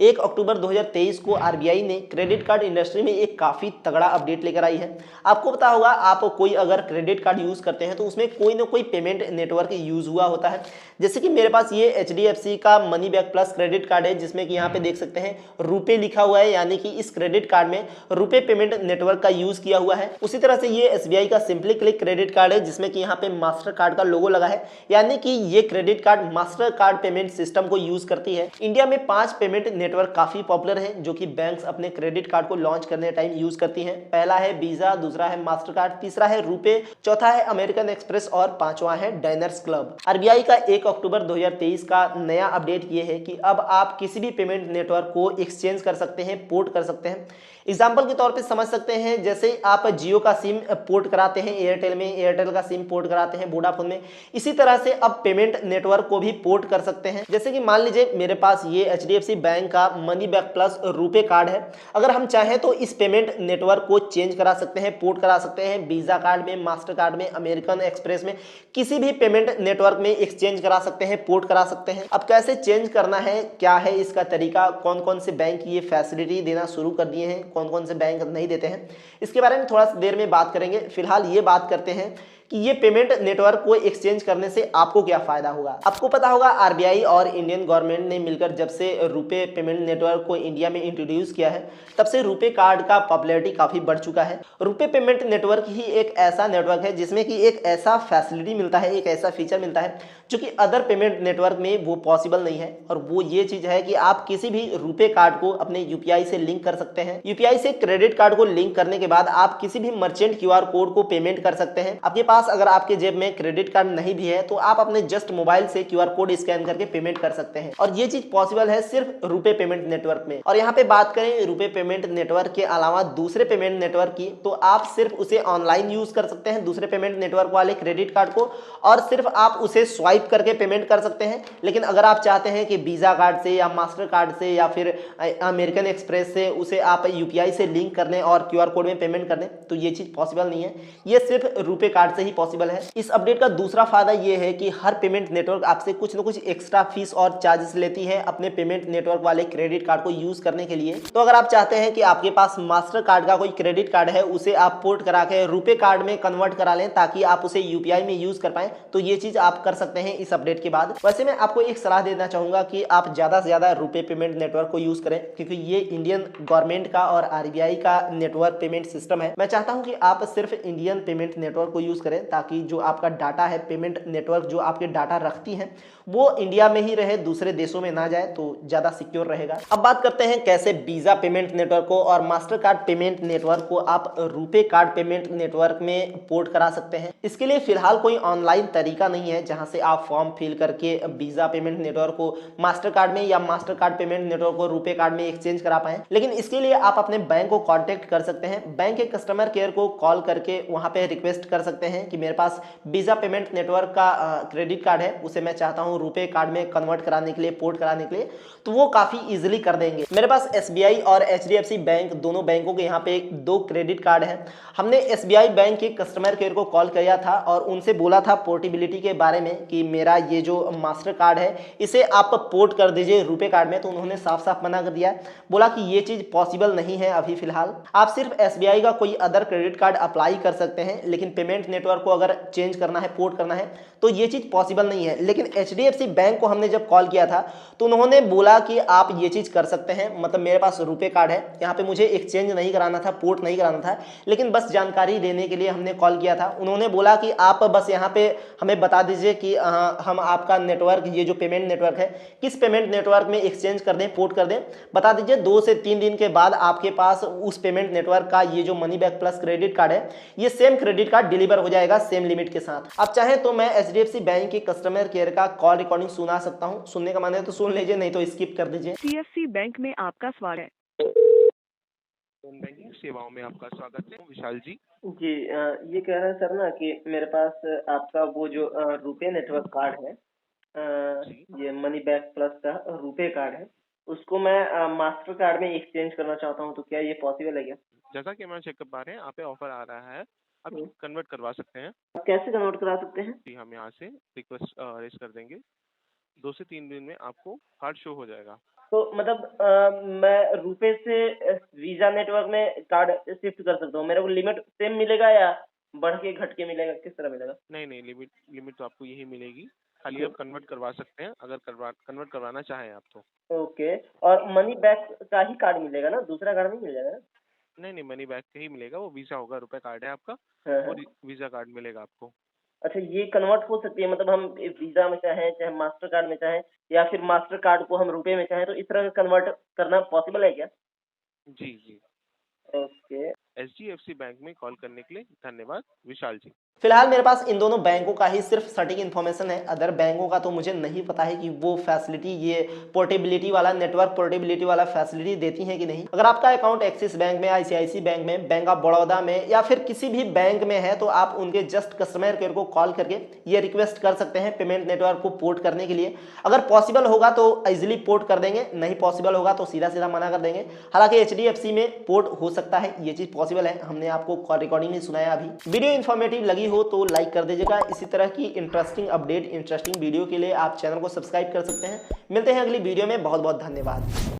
1 अक्टूबर 2023 को आरबीआई ने credit card industry में एक काफ़ी तगड़ा अपडेट लेकर आई है। आपको पता होगा, आप कोई अगर क्रेडिट कार्ड यूज़ करते हैं तो उसमें कोई ना कोई पेमेंट नेटवर्क यूज़ हुआ होता है। जैसे कि मेरे पास ये एचडीएफसी का money back plus credit card है, जिसमें कि यहाँ पे देख सकते हैं रुपे लिखा हुआ है, यानी कि इस क्रेडिट कार्ड में रुपे पेमेंट नेटवर्क का यूज़ किया हुआ है। उसी तरह से ये एसबीआई का सिंपली क्लिक क्रेडिट कार्ड है, जिसमें कि यहाँ पे मास्टर कार्ड का लोगो लगा है, यानी कि ये credit card master card payment system को यूज़ करती है। इंडिया में 5 पेमेंट नेटवर्क काफ़ी पॉपुलर है, जो कि बैंक्स अपने क्रेडिट कार्ड को लॉन्च करने टाइम यूज़ करती हैं। पहला है वीज़ा, दूसरा है मास्टर कार्ड, तीसरा है रुपे, चौथा है अमेरिकन एक्सप्रेस और पांचवा है डाइनर्स क्लब। आरबीआई का 1 अक्टूबर 2023 का नया अपडेट ये है कि अब आप किसी भी पेमेंट नेटवर्क को एक्सचेंज कर सकते हैं, पोर्ट कर सकते हैं। एग्जाम्पल के तौर पे समझ सकते हैं, जैसे आप जियो का सिम पोर्ट कराते हैं एयरटेल में, एयरटेल का सिम पोर्ट कराते हैं वोडाफोन में, इसी तरह से अब पेमेंट नेटवर्क को भी पोर्ट कर सकते हैं। जैसे कि मान लीजिए मेरे पास ये एचडीएफसी बैंक का money back plus RuPay card है। अगर हम चाहें तो इस पेमेंट नेटवर्क को चेंज करा सकते हैं, पोर्ट करा सकते हैं, वीजा कार्ड में, मास्टर कार्ड में, अमेरिकन एक्सप्रेस में, किसी भी पेमेंट नेटवर्क में एक्सचेंज करा सकते हैं, पोर्ट करा सकते हैं। अब कैसे चेंज करना है, क्या है इसका तरीका, कौन कौन से बैंक ये फैसिलिटी देना शुरू कर दिए हैं, कौन कौन से बैंक नहीं देते हैं, इसके बारे में थोड़ा सा देर में बात करेंगे। फिलहाल ये बात करते हैं कि ये पेमेंट नेटवर्क को एक्सचेंज करने से आपको क्या फायदा होगा। आपको पता होगा, आरबीआई और इंडियन गवर्नमेंट ने मिलकर जब से रुपे पेमेंट नेटवर्क को इंडिया में इंट्रोड्यूस किया है, तब से रुपे कार्ड का पॉपुलैरिटी काफी बढ़ चुका है। रुपे पेमेंट नेटवर्क ही एक ऐसा नेटवर्क है जिसमें कि एक ऐसा फैसिलिटी मिलता है, एक ऐसा फीचर मिलता है जो कि अदर पेमेंट नेटवर्क में वो पॉसिबल नहीं है। और वो ये चीज है कि आप किसी भी रुपे कार्ड को अपने यूपीआई से लिंक कर सकते हैं। यूपीआई से क्रेडिट कार्ड को लिंक करने के बाद आप किसी भी मर्चेंट क्यूआर कोड को पेमेंट कर सकते हैं। आपके पास अगर आपके जेब में क्रेडिट कार्ड नहीं भी है तो आप अपने जस्ट मोबाइल से क्यूआर कोड स्कैन करके पेमेंट कर सकते हैं। और ये चीज पॉसिबल है सिर्फ रुपे पेमेंट नेटवर्क में। और यहाँ पे बात करें रुपे पेमेंट नेटवर्क के अलावा दूसरे पेमेंट नेटवर्क की, तो आप सिर्फ उसे ऑनलाइन यूज कर सकते हैं, दूसरे पेमेंट नेटवर्क वाले क्रेडिट कार्ड को, और सिर्फ आप उसे स्वाइप करके पेमेंट कर सकते हैं। लेकिन अगर आप चाहते हैं कि वीजा कार्ड से या मास्टर कार्ड से या फिर अमेरिकन एक्सप्रेस से उसे आप यूपीआई से लिंक कर लें और क्यूआर कोड में पेमेंट कर दें, तो ये चीज पॉसिबल नहीं है। ये सिर्फ रुपे कार्ड से ही पॉसिबल है। इस अपडेट का दूसरा फायदा ये है कि हर पेमेंट नेटवर्क आपसे कुछ ना कुछ एक्स्ट्रा फीस और चार्जेस लेती है अपने पेमेंट नेटवर्क वाले क्रेडिट कार्ड को यूज करने के लिए। तो अगर आप चाहते हैं कि आपके पास मास्टर कार्ड का कोई क्रेडिट कार्ड है, उसे आप पोर्ट करा के रुपे कार्ड में कन्वर्ट करा लें ताकि आप उसे यूपीआई में यूज कर पाए, तो ये चीज आप कर सकते हैं इस अपडेट के बाद। वैसे मैं आपको एक सलाह देना चाहूंगा कि आप ज्यादा से ज्यादा रुपे पेमेंट नेटवर्क को यूज करें, क्योंकि ये इंडियन गवर्नमेंट का और आरबीआई का नेटवर्क पेमेंट सिस्टम है। मैं चाहता हूं कि आप सिर्फ इंडियन पेमेंट नेटवर्क को यूज करें, ताकि जो आपका डाटा है, पेमेंट नेटवर्क जो आपके डाटा रखती हैं, वो इंडिया में ही रहे, दूसरे देशों में ना जाए, तो ज्यादा सिक्योर रहेगा। अब बात करते हैं कैसे वीजा पेमेंट नेटवर्क को और मास्टर कार्ड पेमेंट नेटवर्क को आप रुपे कार्ड पेमेंट नेटवर्क में पोर्ट करा सकते हैं। इसके लिए फिलहाल कोई ऑनलाइन तरीका नहीं है जहां से आप फॉर्म फिल करके वीजा पेमेंट नेटवर्क को मास्टर कार्ड में या मास्टर कार्ड पेमेंट नेटवर्क को रुपे कार्ड में एक्सचेंज करा पाए। लेकिन इसके लिए आप अपने बैंक को कॉन्टेक्ट कर सकते हैं। बैंक के कस्टमर केयर को कॉल करके वहां पे रिक्वेस्ट कर सकते हैं कि मेरे पास वीजा पेमेंट नेटवर्क का क्रेडिट कार्ड है, उसे मैं चाहता हूं रुपे कार्ड में कन्वर्ट कराने के लिए, पोर्ट कराने के लिए, तो वो काफी इजीली कर देंगे। मेरे पास एसबीआई और एचडीएफसी बैंक, दोनों बैंकों के यहाँ पे दो क्रेडिट कार्ड है। हमने एसबीआई बैंक के कस्टमर केयर को कॉल किया था और उनसे बोला था पोर्टेबिलिटी के बारे में कि मेरा ये जो मास्टर कार्ड है इसे आप पोर्ट कर दीजिए रुपे कार्ड में, तो उन्होंने साफ साफ मना कर दिया, बोला कि ये चीज पॉसिबल नहीं है अभी फिलहाल। आप सिर्फ एसबीआई का कोई अदर क्रेडिट कार्ड अप्लाई कर सकते हैं, लेकिन पेमेंट नेटवर्क को अगर चेंज करना है, पोर्ट करना है, तो ये चीज पॉसिबल नहीं है। लेकिन एचडीएफसी बैंक को हमने जब कॉल किया था तो उन्होंने बोला कि आप ये चीज कर सकते हैं, मतलब मेरे पास रुपे कार्ड है, यहाँ पे मुझे एक्सचेंज नहीं कराना था, पोर्ट नहीं कराना था, लेकिन बस जानकारी देने के लिए हमने कॉल किया था। उन्होंने बोला कि आप बस यहाँ पे हमें बता दीजिए कि हम आपका नेटवर्क, ये जो पेमेंट नेटवर्क है, किस पेमेंट नेटवर्क में एक्सचेंज कर दें, पोर्ट कर दें, बता दीजिए। 2 से 3 दिन के बाद आपके पास उस पेमेंट नेटवर्क का ये जो money back plus credit card है, ये सेम क्रेडिट कार्ड डिलीवर हो जाएगा सेम लिमिट के साथ। आप चाहें तो मैं एचडीएफसी बैंक के कस्टमर केयर का कॉल रिकॉर्डिंग सुना सकता हूं, सुनने का मन है तो सुन लीजिए, नहीं तो स्किप कर दीजिए। सीएससी बैंक में आपका स्वागत है। बैंकिंग सेवाओं में आपका स्वागत है। विशाल जी। जी, ये कह रहे हैं सर ना कि मेरे पास आपका वो जो रुपे नेटवर्क कार्ड है, ये मनी बैक प्लस का रुपे कार्ड है, उसको मैं मास्टर कार्ड में एक्सचेंज करना चाहता हूँ, तो क्या ये पॉसिबल है क्या? जैसा कि मैं चेक कर पा रहे हैं, आप पे ऑफर आ रहा है, आप कन्वर्ट करवा सकते हैं। आप कैसे कन्वर्ट करा सकते हैं? जी, हम यहाँ से रिक्वेस्ट रेज कर देंगे, 2 से 3 दिन में आपको कार्ड शो हो जाएगा। तो मतलब मैं रुपए से वीजा नेटवर्क में कार्ड शिफ्ट कर सकता हूँ, मेरे को लिमिट सेम मिलेगा या बढ़ के घट के मिलेगा, किस तरह मिलेगा? नहीं नहीं, लिमिट लिमिट तो आपको यही मिलेगी। खाली आप कन्वर्ट करवा सकते हैं, अगर कन्वर्ट करवाना चाहें आप तो। ओके। और मनी बैक का ही कार्ड मिलेगा ना, दूसरा कार्ड नहीं मिल जाएगा ना? नहीं नहीं, मनी बैक का ही मिलेगा, वो वीज़ा होगा, रुपए कार्ड है आपका, हाँ वो हाँ। वीज़ा कार्ड मिलेगा आपको। अच्छा, ये कन्वर्ट हो सकती है, मतलब हम वीजा में चाहें चाहे मास्टर कार्ड में चाहें, या फिर मास्टर कार्ड को हम रुपए में चाहें, तो इस तरह का कन्वर्ट करना पॉसिबल है क्या? जी जी। ओके। एचडीएफसी बैंक में कॉल करने के लिए धन्यवाद विशाल जी। फिलहाल मेरे पास इन दोनों बैंकों का ही सिर्फ सटीक इन्फॉर्मेशन है, अदर बैंकों का तो मुझे नहीं पता है कि वो फैसिलिटी, ये पोर्टेबिलिटी वाला, नेटवर्क पोर्टेबिलिटी वाला फैसिलिटी देती हैं कि नहीं। अगर आपका अकाउंट एक्सिस बैंक में, आईसीआईसी बैंक में, बैंक ऑफ बड़ौदा में या फिर किसी भी बैंक में है, तो आप उनके जस्ट कस्टमर केयर को कॉल करके ये रिक्वेस्ट कर सकते हैं पेमेंट नेटवर्क को पोर्ट करने के लिए। अगर पॉसिबल होगा तो इजिली पोर्ट कर देंगे, नहीं पॉसिबल होगा तो सीधा सीधा मना कर देंगे। हालांकि एचडीएफसी में पोर्ट हो सकता है, ये चीज पॉसिबल है, हमने आपको रिकॉर्डिंग में सुनाया अभी। वीडियो इन्फॉर्मेटिव लगी हो तो लाइक कर दीजिएगा। इसी तरह की इंटरेस्टिंग अपडेट, इंटरेस्टिंग वीडियो के लिए आप चैनल को सब्सक्राइब कर सकते हैं। मिलते हैं अगली वीडियो में, बहुत बहुत धन्यवाद।